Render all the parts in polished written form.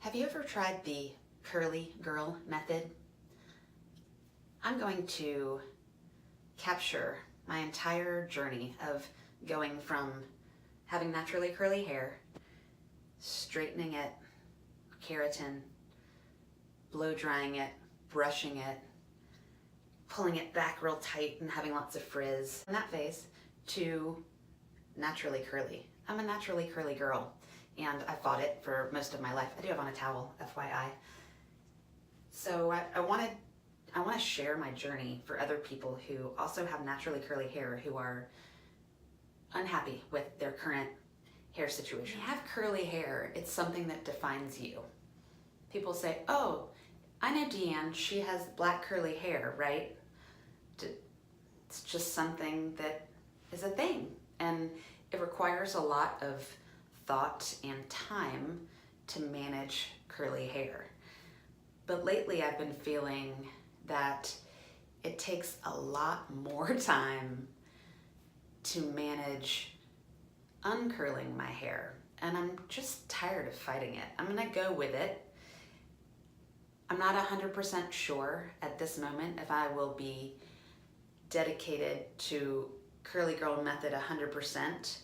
Have you ever tried the curly girl method? I'm going to capture my entire journey of going from having naturally curly hair, straightening it, keratin, blow drying it, brushing it, pulling it back real tight and having lots of frizz in that phase, to naturally curly. I'm a naturally curly girl and I fought it for most of my life. I do have on a towel, FYI. So I want to share my journey for other people who also have naturally curly hair, who are unhappy with their current hair situation. When you have curly hair, it's something that defines you. People say, oh, I know DeAnne, she has black curly hair, right? It's just something that is a thing, and it requires a lot of thought and time to manage curly hair. But lately I've been feeling that it takes a lot more time to manage uncurling my hair, and I'm just tired of fighting it. I'm gonna go with it. I'm not 100% sure at this moment if I will be dedicated to curly girl method 100%,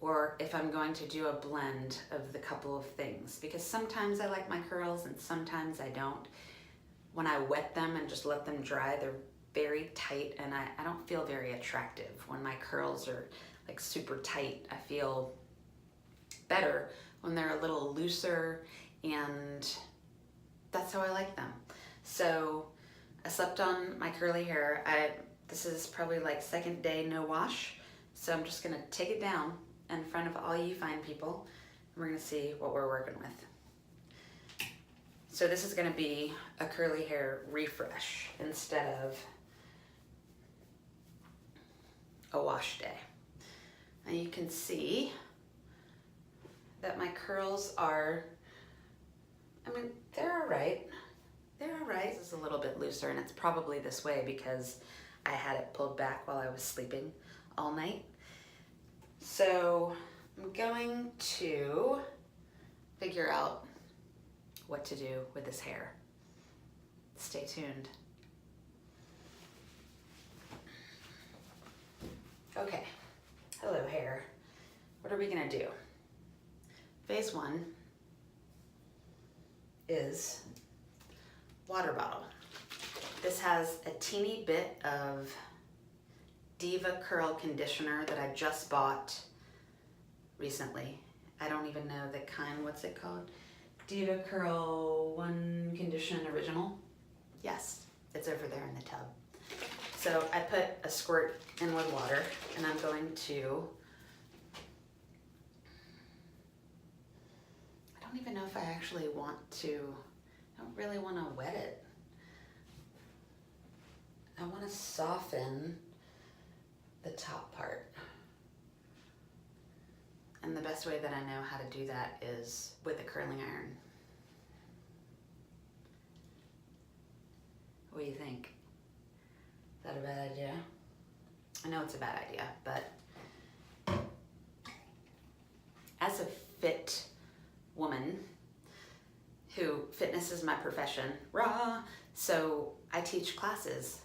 or if I'm going to do a blend of the couple of things, because sometimes I like my curls and sometimes I don't. When I wet them and just let them dry, they're very tight and I don't feel very attractive. When my curls are like super tight, I feel better when they're a little looser, and that's how I like them. So I slept on my curly hair. This is probably like second day no wash, so I'm just gonna take it down in front of all you fine people, and we're gonna see what we're working with. So this is gonna be a curly hair refresh instead of a wash day. Now you can see that my curls are, they're all right. They're all right. This is a little bit looser, and it's probably this way because I had it pulled back while I was sleeping all night. So I'm going to figure out what to do with this hair. Stay tuned. Okay, hello hair. What are we gonna do? Phase one is water bottle. This has a teeny bit of Diva Curl conditioner that I just bought recently. I don't even know the kind, what's it called? Diva Curl One Condition Original. Yes, it's over there in the tub. So I put a squirt in with water, and I'm going to, I don't even know if I actually want to, I don't really want to wet it. I want to soften the top part. And the best way that I know how to do that is with a curling iron. What do you think? Is that a bad idea? I know it's a bad idea, but as a fit woman who fitness is my profession, rah, so I teach classes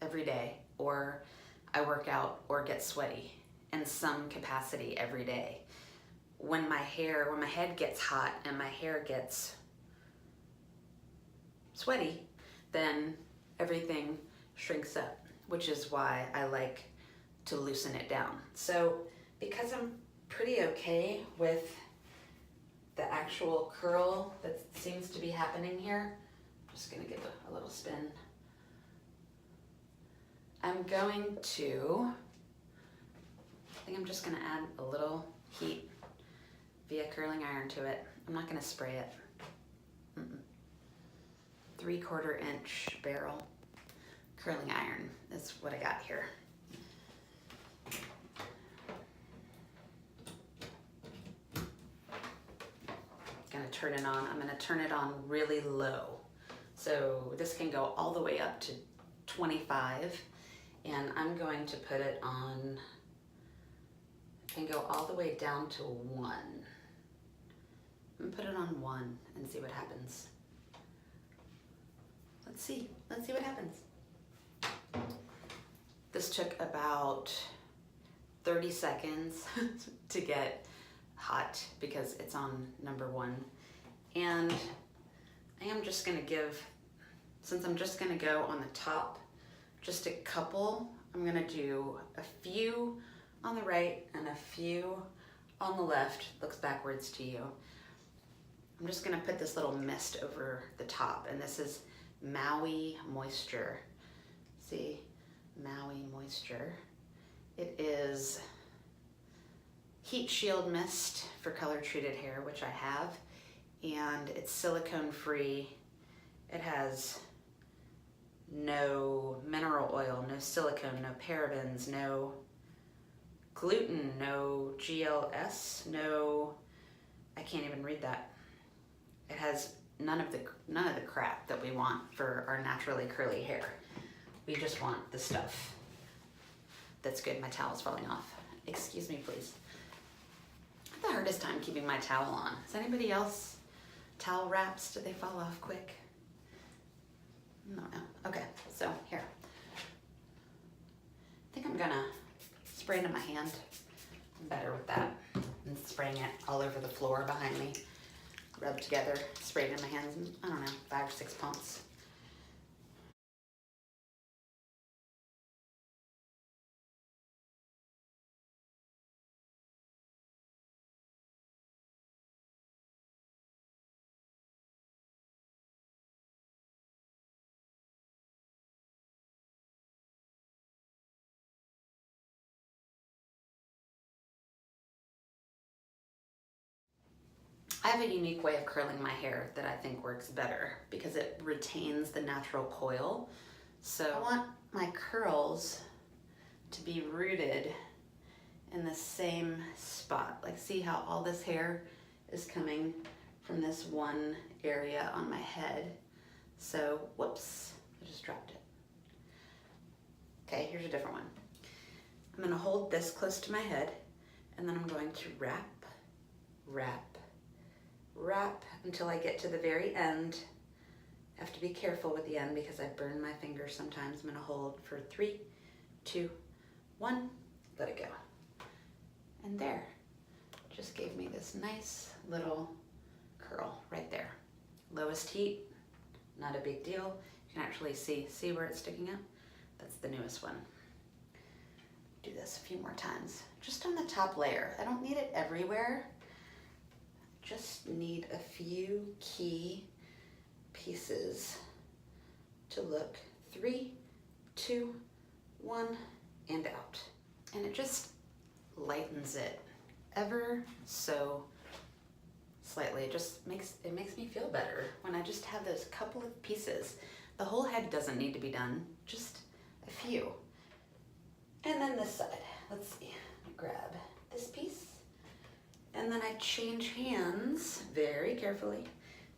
every day, or I work out or get sweaty in some capacity every day. When my head gets hot and my hair gets sweaty, then everything shrinks up, which is why I like to loosen it down. So because I'm pretty okay with the actual curl that seems to be happening here, I'm just gonna give a little spin. I'm going to, I think I'm just gonna add a little heat via curling iron to it. I'm not gonna spray it. 3/4 inch barrel curling iron is what I got here. Gonna turn it on. I'm gonna turn it on really low. So this can go all the way up to 25. And I'm going to put it on, can go all the way down to 1. and put it on 1 and see what happens. Let's see what happens. This took about 30 seconds to get hot because it's on number 1. And I am just gonna give, since I'm just gonna go on the top, just a couple. I'm gonna do a few on the right and a few on the left. Looks backwards to you. I'm just gonna put this little mist over the top, and this is Maui Moisture. See, Maui Moisture. It is heat shield mist for color treated hair, which I have, and it's silicone free. It has no mineral oil, no silicone, no parabens, no gluten, no GLS, no, I can't even read that. It has none of the crap that we want for our naturally curly hair. We just want the stuff that's good. My towel's falling off. Excuse me, please. I have the hardest time keeping my towel on. Does anybody else towel wraps? Do they fall off quick? No. Okay, so here. I think I'm gonna spray it in my hand. I'm better with that than spraying it all over the floor behind me. Rub together, spray it in my hands, and I don't know, 5 or 6 pumps. I have a unique way of curling my hair that I think works better because it retains the natural coil. So I want my curls to be rooted in the same spot. Like, see how all this hair is coming from this one area on my head. So, whoops, I just dropped it. Okay, here's a different one. I'm gonna hold this close to my head, and then I'm going to wrap, wrap, wrap until I get to the very end. I have to be careful with the end because I burn my fingers sometimes. I'm gonna hold for 3, 2, 1, let it go. And there, just gave me this nice little curl right there. Lowest heat, not a big deal. You can actually see where it's sticking up? That's the newest one. Do this a few more times. Just on the top layer. I don't need it everywhere. Just need a few key pieces to look. 3, 2, 1, and out. And it just lightens it ever so slightly. It just makes me feel better when I just have those couple of pieces. The whole head doesn't need to be done, just a few. And then this side, let's see, grab this piece. And then I change hands very carefully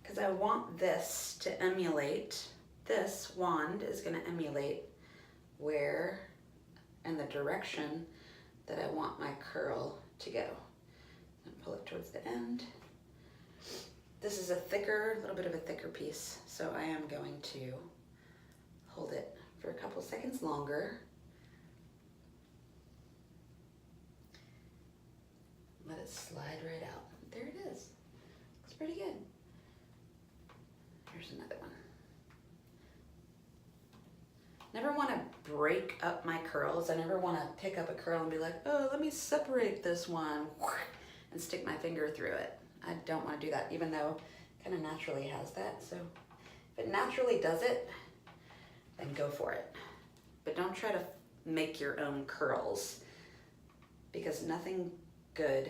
because I want this to emulate, this wand is gonna emulate where and the direction that I want my curl to go. And pull it towards the end. This is a little bit of a thicker piece, so I am going to hold it for a couple seconds longer. Let it slide right out. There it is. Looks pretty good. Here's another one. Never want to break up my curls. I never want to pick up a curl and be like, oh, let me separate this one and stick my finger through it. I don't want to do that, even though it kind of naturally has that. So if it naturally does it, then go for it. But don't try to make your own curls because nothing good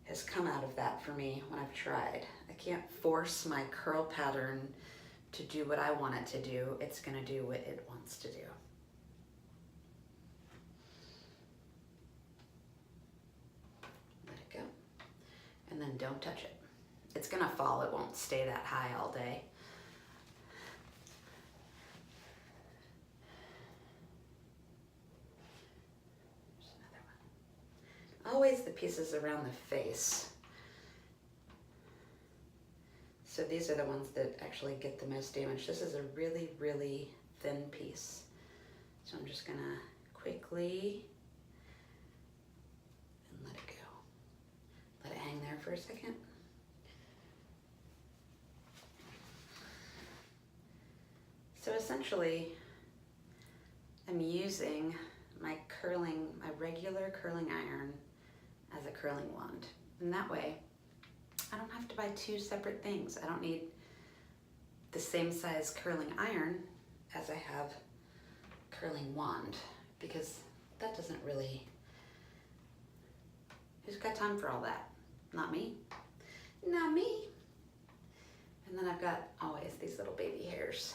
has come out of that for me when I've tried. I can't force my curl pattern to do what I want it to do. It's gonna do what it wants to do. Let it go. And then don't touch it. It's gonna fall, it won't stay that high all day. There's another one. Always the pieces around the face. So these are the ones that actually get the most damage. This is a really, really thin piece. So I'm just gonna quickly and let it go. Let it hang there for a second. So essentially, I'm using my regular curling iron as a curling wand. And that way, I don't have to buy two separate things. I don't need the same size curling iron as I have curling wand, because that doesn't really, who's got time for all that? Not me. Not me. And then I've got always these little baby hairs.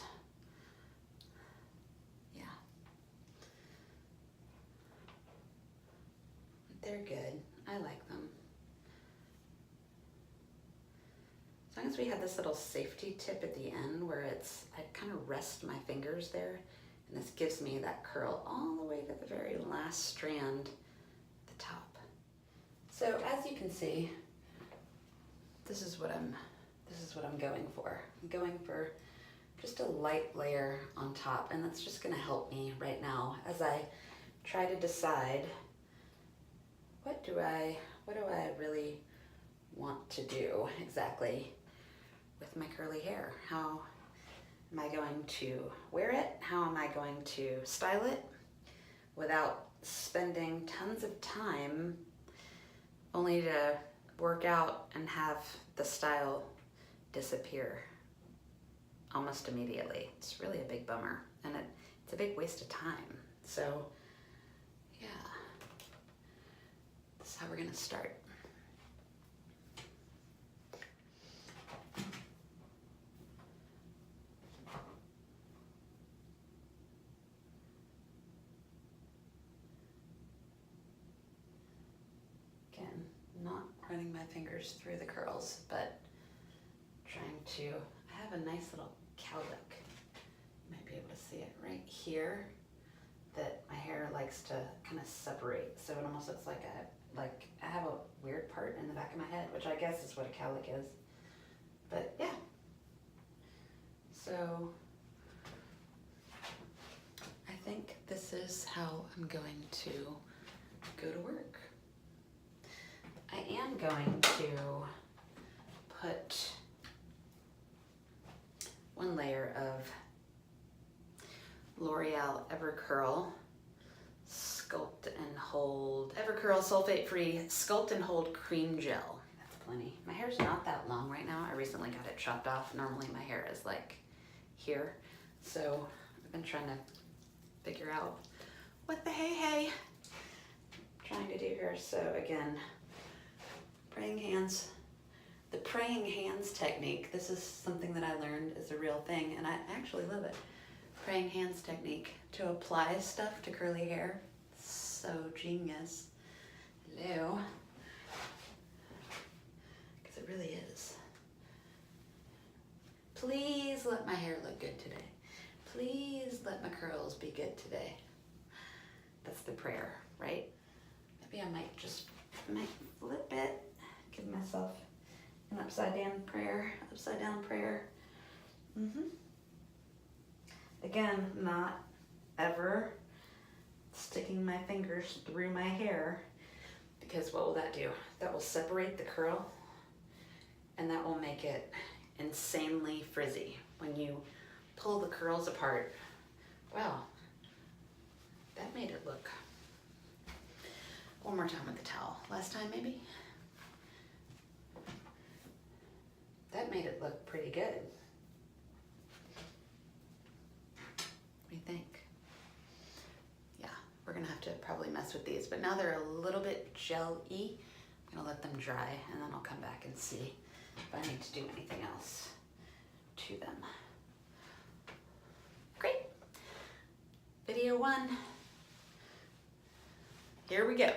Yeah. They're good. I like them. As long as we have this little safety tip at the end where I kind of rest my fingers there, and this gives me that curl all the way to the very last strand at the top. So as you can see, this is what I'm going for. I'm going for just a light layer on top, and that's just gonna help me right now as I try to decide what do I really want to do exactly with my curly hair. How am I going to wear it? How am I going to style it without spending tons of time only to work out and have the style disappear almost immediately? It's really a big bummer, and it's a big waste of time. So yeah, this is how we're gonna start. Again, not running my fingers through the curls, but trying to, I have a nice little cowlick. You might be able to see it right here, that my hair likes to kind of separate. So it almost looks like I have a weird part in the back of my head, which I guess is what a cowlick is. But yeah. So I think this is how I'm going to go to work. I am going to put one layer of L'Oreal Evercurl Sculpt and Hold, Evercurl Sulfate Free Sculpt and Hold Cream Gel. That's plenty. My hair's not that long right now. I recently got it chopped off. Normally my hair is like here. So I've been trying to figure out what the hey I'm trying to do here. So again, praying hands. The praying hands technique, this is something that I learned is a real thing, and I actually love it. Praying hands technique to apply stuff to curly hair. So genius. Hello. Because it really is. Please let my hair look good today. Please let my curls be good today. That's the prayer, right? Maybe I might flip it, give myself an upside down prayer. Again, not ever sticking my fingers through my hair, because what will that do? That will separate the curl, and that will make it insanely frizzy. When you pull the curls apart, wow, that made it look. One more time with the towel. Last time maybe? That made it look pretty good. What do you think? Yeah, we're gonna have to probably mess with these, but now they're a little bit gel-y. I'm gonna let them dry, and then I'll come back and see if I need to do anything else to them. Great. Video 1. Here we go.